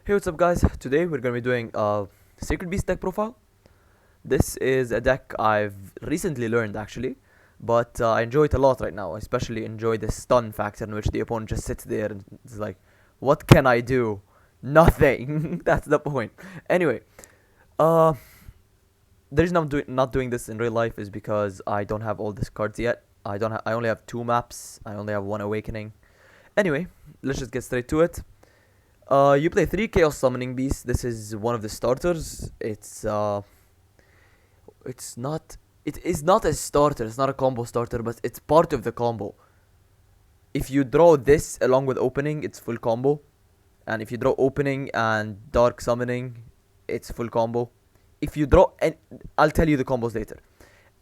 Hey, what's up, guys? Today we're gonna be doing a Sacred Beast deck profile. This is a deck I've recently learned actually, but I enjoy it a lot right now. I especially enjoy the stun factor in which the opponent just sits there and is like, "What can I do? Nothing." That's the point. Anyway, uh, the reason I'm not doing this in real life is because I don't have all these cards yet. I only have two maps. I only have one awakening. Anyway, let's just get straight to it. You play three Chaos Summoning Beasts. This is one of the starters. It's not. It is not a starter. It's not a combo starter, but it's part of the combo. If you draw this along with opening, it's full combo. And if you draw opening and dark summoning, it's full combo. If you draw, and I'll tell you the combos later.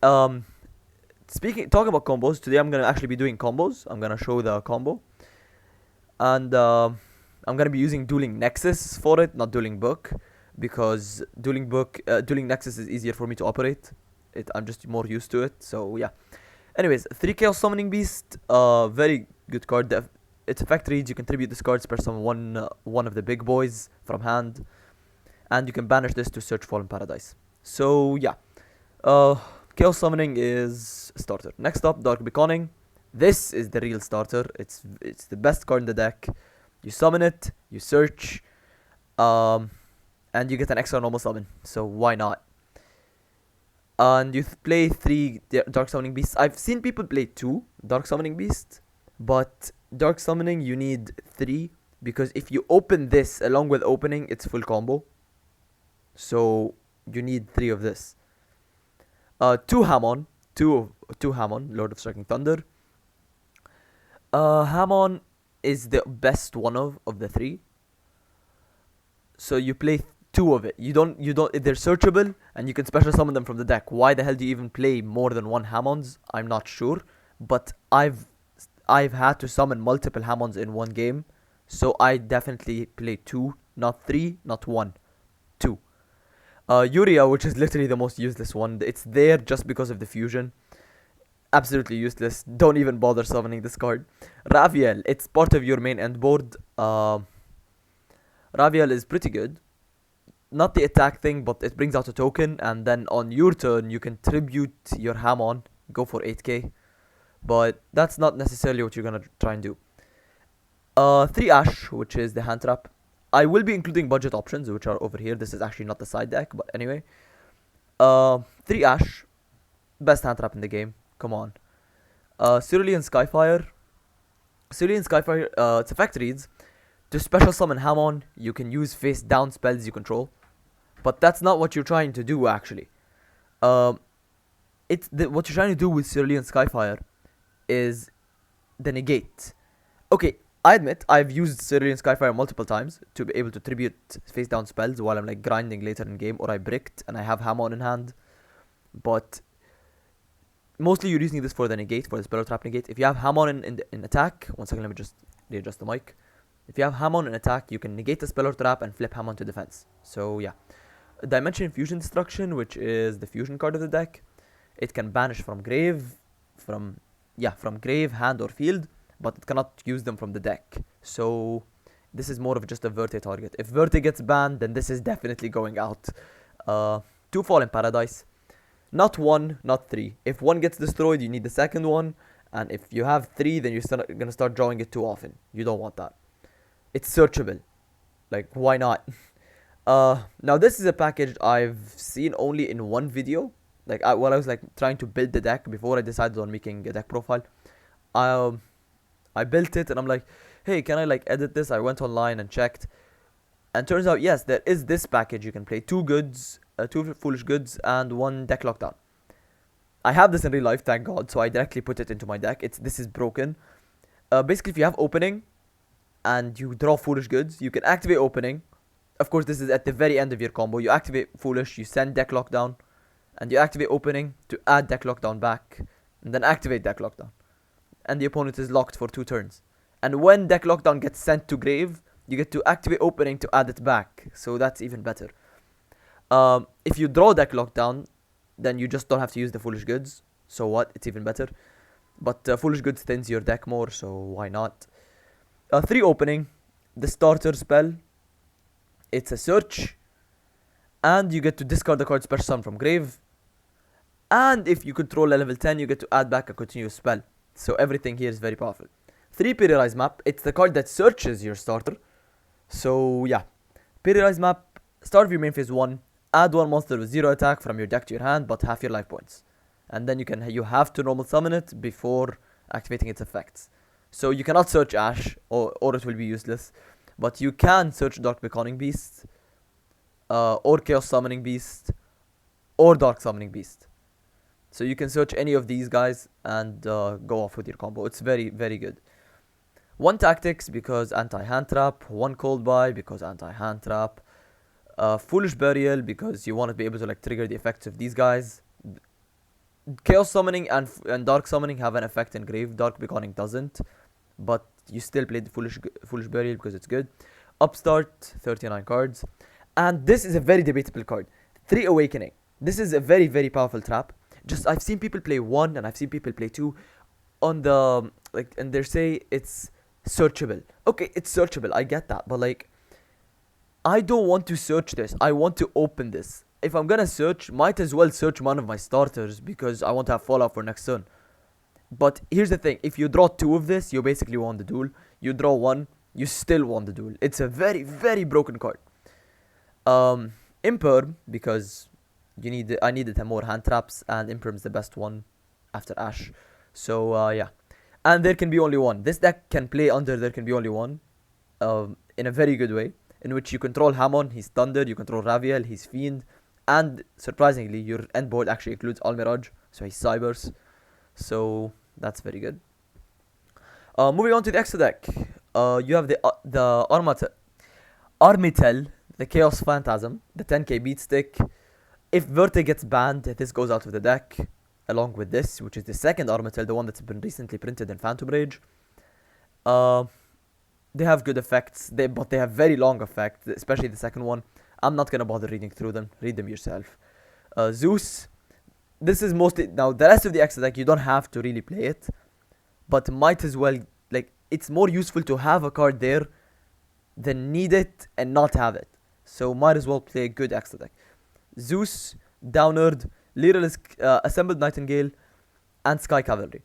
Um, talking about combos, today I'm gonna actually be doing combos. I'm gonna show the combo, and I'm gonna be using Dueling Nexus for it, not Dueling Book, because Dueling Nexus is easier for me to operate. I'm just more used to it. So yeah. Anyways, 3 Chaos Summoning Beast, very good card. Its effect reads: you contribute this card, spare summon one of the big boys from hand, and you can banish this to search Fallen Paradise. So yeah, uh, Chaos Summoning is starter. Next up, Dark Beconning. This is the real starter. It's the best card in the deck. You summon it, you search, um, and you get an extra normal summon. So why not? And you play three Dark Summoning Beasts. I've seen people play two Dark Summoning Beasts, but Dark Summoning you need three because if you open this along with opening, it's full combo. So you need three of this. Two Hamon, two Hamon, Lord of Striking Thunder. Hamon is the best one of the three. So you play two of it. You don't they're searchable and you can special summon them from the deck. Why the hell do you even play more than one Hamons? I'm not sure. But I've had to summon multiple Hamons in one game. So I definitely play two, not three, not one. Two. Yuria, which is literally the most useless one. It's there just because of the fusion. Absolutely useless. Don't even bother summoning this card. Raviel, it's part of your main end board. Raviel is pretty good. Not the attack thing, but it brings out a token, and then on your turn, you can tribute your Hamon, go for 8k. But that's not necessarily what you're gonna try and do. 3 Ash, which is the hand trap. I will be including budget options, which are over here. This is actually not the side deck, but anyway. 3 Ash, best hand trap in the game. Come on. Cerulean Skyfire. Cerulean Skyfire, its effect reads: to special summon Hamon, you can use face down spells you control. But that's not what you're trying to do, actually. Um, what you're trying to do with Cerulean Skyfire is the negate. Okay, I admit I've used Cerulean Skyfire multiple times to be able to tribute face down spells while I'm like grinding later in game, or I bricked and I have Hamon in hand. But mostly you're using this for the negate, for the spell trap negate. If you have Hamon in attack, one second, let me just readjust the mic. If you have Hamon in attack, you can negate the spell or trap and flip Hamon to defense. So yeah. Dimension Fusion Destruction, which is the fusion card of the deck. It can banish from grave, from grave, hand or field, but it cannot use them from the deck. So this is more of just a Verte target. If Verte gets banned, then this is definitely going out. 2 Fallen Paradise. Not one, not three. If one gets destroyed, you need the second one. And if you have three, then you're gonna start drawing it too often. You don't want that. It's searchable. Like, why not? Now this is a package I've seen only in one video. Like, while I was like trying to build the deck before I decided on making a deck profile. Um, I built it and I'm like, hey, can I like edit this? I went online and checked, and turns out yes, there is this package you can play: two goods, two foolish goods, and one deck lockdown. I have this in real life, thank God. So I directly put it into my deck. This is broken. Basically, if you have opening and you draw foolish goods, you can activate opening. Of course, this is at the very end of your combo. You activate foolish, you send deck lockdown, and you activate opening to add deck lockdown back, and then activate deck lockdown. And the opponent is locked for 2 turns. And when deck lockdown gets sent to grave, you get to activate opening to add it back. So that's even better. If you draw deck lockdown, then you just don't have to use the foolish goods. So what? It's even better. But foolish goods thins your deck more, so why not? 3 opening, the starter spell. It's a search, and you get to discard the card special summon from grave. And if you control a level 10, you get to add back a continuous spell. So everything here is very powerful. 3 Periodize Map. It's the card that searches your starter. So yeah. Periodize Map. Start of your main phase 1. Add 1 monster with 0 attack from your deck to your hand, but half your life points. And then you have to normal summon it before activating its effects. So you cannot search Ash, or it will be useless. But you can search Dark Beckoning Beast, or Chaos Summoning Beast, or Dark Summoning Beast. So you can search any of these guys and go off with your combo. It's very, very good. 1 Tactics because anti-hand trap. 1 Cold Buy because anti-hand trap. Foolish Burial because you want to be able to like trigger the effects of these guys. Chaos Summoning and Dark Summoning have an effect in grave. Dark Beckoning doesn't, but you still play the Foolish Burial because it's good. Upstart, 39 cards. And this is a very debatable card. 3 Awakening. This is a very, very powerful trap. Just I've seen people play 1 and I've seen people play 2 on the like, and they say it's searchable. Okay, it's searchable, I get that, but like I don't want to search this. I want to open this. If I'm gonna search, might as well search one of my starters because I want to have Fallout for next turn. But here's the thing, if you draw 2 of this, you basically won the duel. You draw 1, you still won the duel. It's a very, very broken card. Imperm, because I needed more hand traps, and Imperm's the best one after Ash. So yeah. And there can be only one. This deck can play under there can be only one. In a very good way. In which you control Hamon, he's Thunder, you control Raviel, he's Fiend. And surprisingly, your end board actually includes Almiraj, so he's Cybers. So that's very good. Moving on to the extra deck. You have the Armitel, the Chaos Phantasm, the 10k beat stick. If Verte gets banned, this goes out of the deck, along with this, which is the second Armitel, the one that's been recently printed in Phantom Rage. They have good effects, but they have very long effects, especially the second one. I'm not gonna bother reading through them. Read them yourself. Zeus. This is mostly... Now, the rest of the extra deck, you don't have to really play it. But might as well... Like, it's more useful to have a card there than need it and not have it. So, might as well play a good extra deck. Zeus, Downerd, Lyrilisk, Assembled Nightingale, and Sky Cavalry.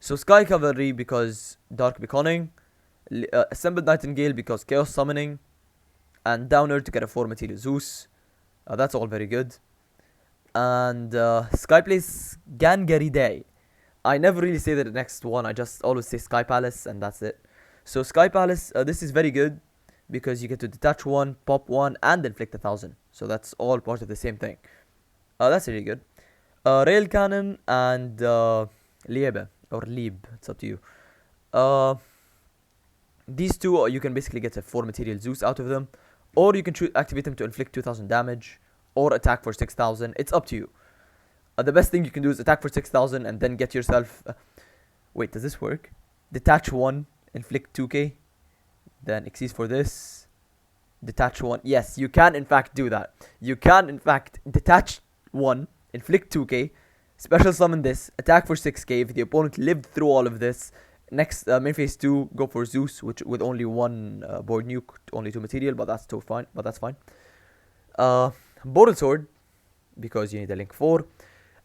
So, Sky Cavalry because Dark Beckoning, Assembled Nightingale because Chaos Summoning, and Downerd to get a 4 material Zeus. That's all very good. And Sky plays Gangaridei. I never really say the next one, I just always say Sky Palace, and that's it. So Sky Palace, this is very good because you get to detach 1, pop 1, and inflict 1,000. So that's all part of the same thing. That's really good. Rail Cannon and Liebe, or Lieb, it's up to you. These two, you can basically get a 4 material Zeus out of them, or you can activate them to inflict 2,000 damage, or attack for 6,000. It's up to you. The best thing you can do is attack for 6,000 and then get yourself... wait, does this work? Detach 1, inflict 2k, then exceeds for this. Detach 1. Yes, you can in fact do that. You can in fact detach 1, inflict 2k, special summon this, attack for 6k. If the opponent lived through all of this, next main phase 2, go for Zeus, which with only 1 board nuke, only 2 material, but that's still fine. But that's fine. Boral Sword, because you need a link 4.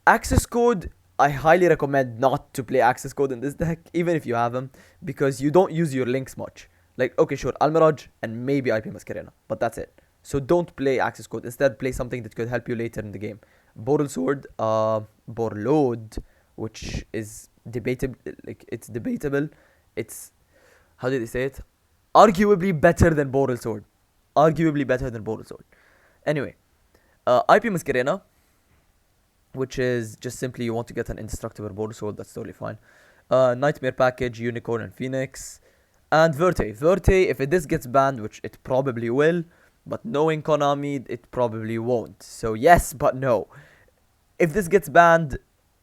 Access Code, I highly recommend not to play Access Code in this deck, even if you have them, because you don't use your links much. Like, okay, sure, Almiraj and maybe IP Masquerena, but that's it. So don't play Access Code. Instead, play something that could help you later in the game. Boral Sword, Borlode, which is debatable. Like, it's debatable. It's, how did they say it? Arguably better than Boral Sword. Arguably better than Boral Sword. Anyway, IP Masquerena, which is just simply you want to get an indestructible Boral Sword, that's totally fine. Nightmare Package, Unicorn and Phoenix. And Verte. Verte, if this gets banned, which it probably will, but knowing Konami, it probably won't. So yes, but no. If this gets banned,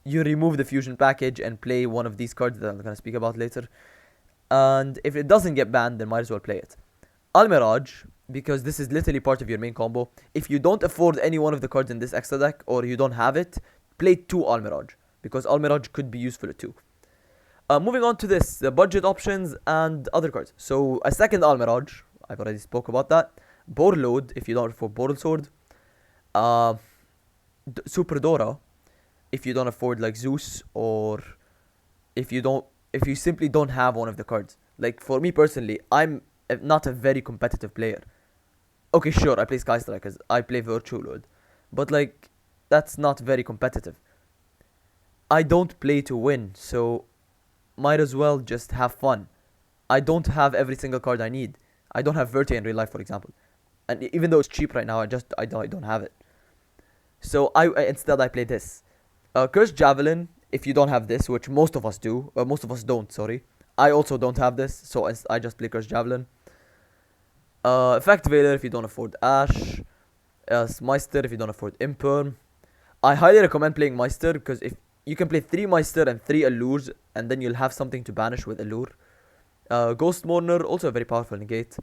you remove the Fusion Package and play one of these cards that I'm going to speak about later. And if it doesn't get banned, then might as well play it. Almiraj, because this is literally part of your main combo. If you don't afford any one of the cards in this extra deck, or you don't have it, play 2 Almiraj, because Almiraj could be useful too. Moving on to this, the budget options and other cards. So a second Almiraj, I've already spoke about that. Borload if you don't afford Boral Sword. Uh, Super Dora if you don't afford like Zeus, or if you simply don't have one of the cards. Like for me personally, I'm not a very competitive player. Okay, sure, I play Sky Strikers, I play Virtual Load, but like that's not very competitive. I don't play to win, so might as well just have fun. I don't have every single card I need. I don't have Verte in real life, for example, and even though it's cheap right now, I don't have it. So instead I play this. Cursed Javelin. If you don't have this, which most of us do, most of us don't. Sorry, I also don't have this, so I just play Cursed Javelin. Effect Veiler if you don't afford Ash. Meister if you don't afford Imperm. I highly recommend playing Meister because if you can play 3 Meister and 3 Allures, and then you'll have something to banish with Allure. Ghost Mourner, also a very powerful negate.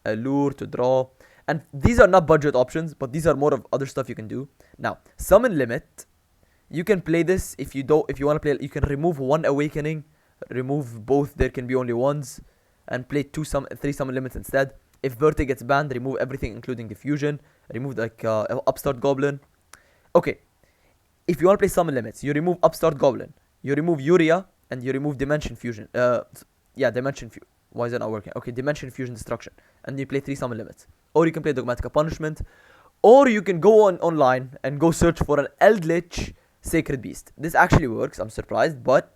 Allure to draw. And these are not budget options, but these are more of other stuff you can do. Now, Summon Limit. You can play this if you want to play. You can remove 1 Awakening, remove both. There can be only ones, and play 3 Summon Limits instead. If Verte gets banned, remove everything, including the fusion. Remove like Upstart Goblin. Okay, if you want to play Summon Limits, you remove Upstart Goblin, you remove Uria, and you remove Dimension Fusion. Yeah, Dimension Fusion. Why is it not working? Okay, Dimension Fusion Destruction, and you play 3 Summon Limits. Or you can play Dogmatica Punishment, or you can go online and go search for an Eldritch Sacred Beast. This actually works. I'm surprised, but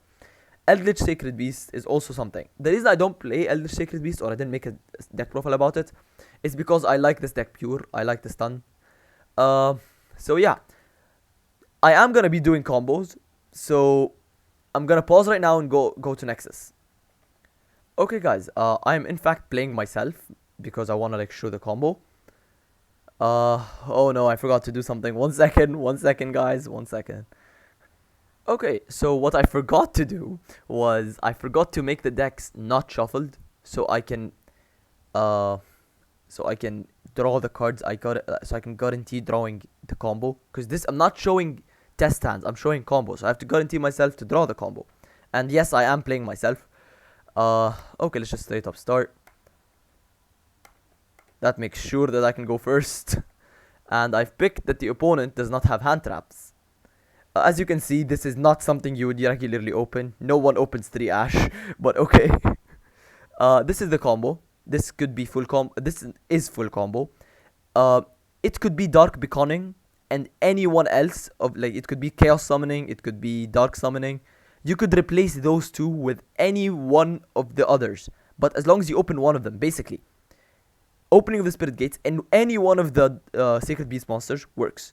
Eldritch Sacred Beast is also something. The reason I don't play Eldritch Sacred Beast, or I didn't make a deck profile about it, is because I like this deck pure. I like the stun. So yeah, I am gonna be doing combos. So I'm gonna pause right now and go to Nexus. Okay, guys. I'm in fact playing myself because I wanna like show the combo. Oh no, I forgot to do something. 1 second, guys. 1 second. Okay, so what I forgot to do was I forgot to make the decks not shuffled, so I can draw the cards I got, so I can guarantee drawing the combo. Because this, I'm not showing test hands, I'm showing combos, so I have to guarantee myself to draw the combo. And yes, I am playing myself. Okay, let's just straight up start. That makes sure that I can go first. And I've picked that the opponent does not have hand traps. As you can see, this is not something you would regularly open. No one opens 3 Ash, but okay. This is the combo. This could be full combo. This is full combo. It could be Dark Beconning and anyone else of like, it could be Chaos Summoning, it could be Dark Summoning. You could replace those two with any one of the others, but as long as you open one of them, basically. Opening of the Spirit Gates and any one of the Sacred Beast monsters works.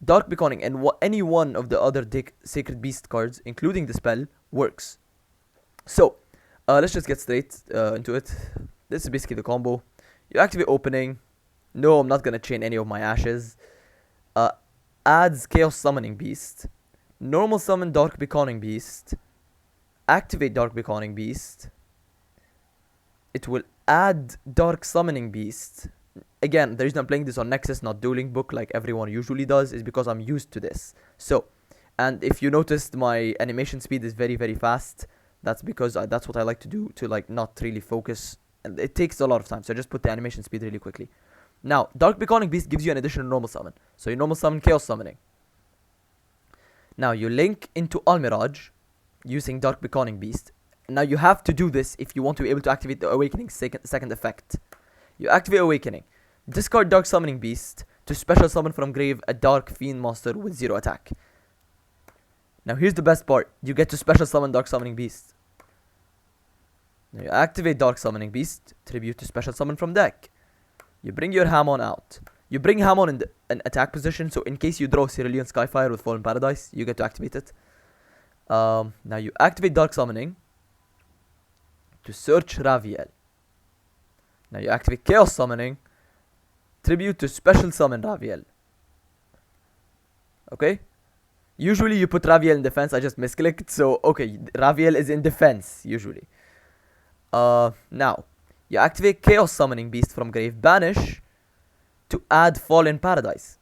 Dark Beconning and any one of the other Sacred Beast cards, including the spell, works. So, let's just get straight into it. This is basically the combo. You activate Opening. No, I'm not gonna chain any of my Ashes. Adds Chaos Summoning Beast. Normal Summon Dark Beconning Beast. Activate Dark Beconning Beast. It will add Dark Summoning Beast. Again, the reason I'm playing this on Nexus, not Dueling Book like everyone usually does, is because I'm used to this. So, and if you noticed, my animation speed is very, very fast. That's because that's what I like to do to like not really focus. And it takes a lot of time, so I just put the animation speed really quickly. Now, Dark Beconning Beast gives you an additional normal summon. So you normal summon Chaos Summoning. Now you link into Almirage using Dark Beconning Beast. Now you have to do this if you want to be able to activate the Awakening second effect. You activate Awakening. Discard Dark Summoning Beast to special summon from grave a Dark Fiend monster with 0 attack. Now here's the best part. You get to special summon Dark Summoning Beast. Now you activate Dark Summoning Beast. Tribute to special summon from deck. You bring your Hamon out. You bring Hamon in an attack position, so in case you draw Cerulean Skyfire with Fallen Paradise, you get to activate it. Now you activate Dark Summoning to search Raviel. Now you activate Chaos Summoning. Tribute to special summon Raviel. Okay? Usually you put Raviel in defense, I just misclicked, so okay, Raviel is in defense, usually. Now, you activate Chaos Summoning Beast from grave, banish, to add Fallen Paradise.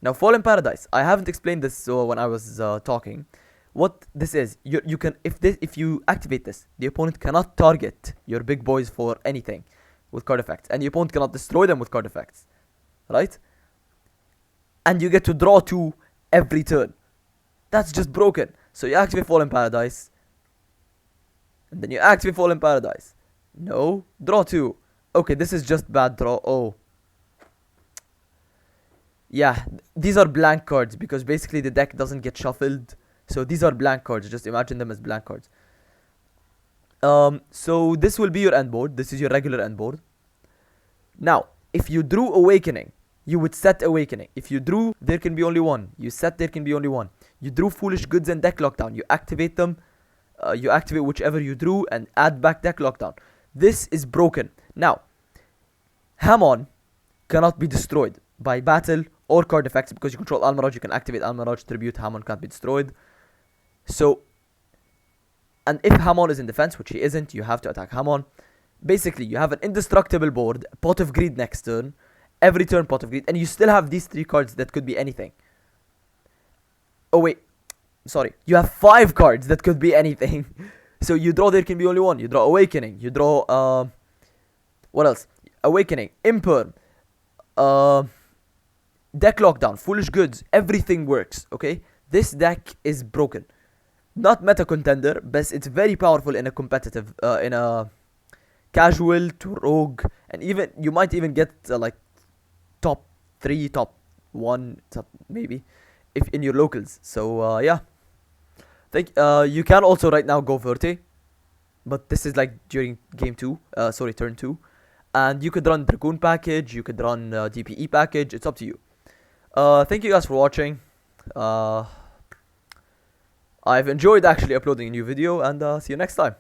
Now, Fallen Paradise, I haven't explained this when I was talking. What this is, you can, if you activate this, the opponent cannot target your big boys for anything. with card effects, and your opponent cannot destroy them with card effects, right? And you get to draw 2 every turn. That's just broken. So you activate Fallen Paradise, and then you activate Fallen Paradise. No, draw 2. Okay, this is just bad draw. Oh. Yeah, these are blank cards because basically the deck doesn't get shuffled. So these are blank cards. Just imagine them as blank cards. So this will be your end board. This is your regular end board. Now, if you drew Awakening, you would set Awakening. If you drew There Can Be Only One, you set There Can Be Only One. You drew Foolish Goods and Deck Lockdown. You activate them. You activate whichever you drew and add back Deck Lockdown. This is broken. Now, Hamon cannot be destroyed by battle or card effects because you control Almiraj. You can activate Almiraj, Tribute. Hamon can't be destroyed. So, and if Hamon is in defense, which he isn't, you have to attack Hamon. Basically, you have an indestructible board, Pot of Greed next turn, every turn Pot of Greed, and you still have these 3 cards that could be anything. Oh wait, sorry, you have 5 cards that could be anything. So you draw There Can Be Only One, you draw Awakening, you draw what else? Awakening, Imperm, Deck Lockdown, Foolish Goods, everything works, okay? This deck is broken. Not meta contender, but it's very powerful in a competitive, in a casual to rogue, and even you might even get like top 3, top 1, top maybe, if in your locals. So yeah, you can also right now go Verte, but this is like during game 2, sorry, turn 2, and you could run Dragoon package, you could run DPE package. It's up to you. Thank you guys for watching. I've enjoyed actually uploading a new video, and see you next time.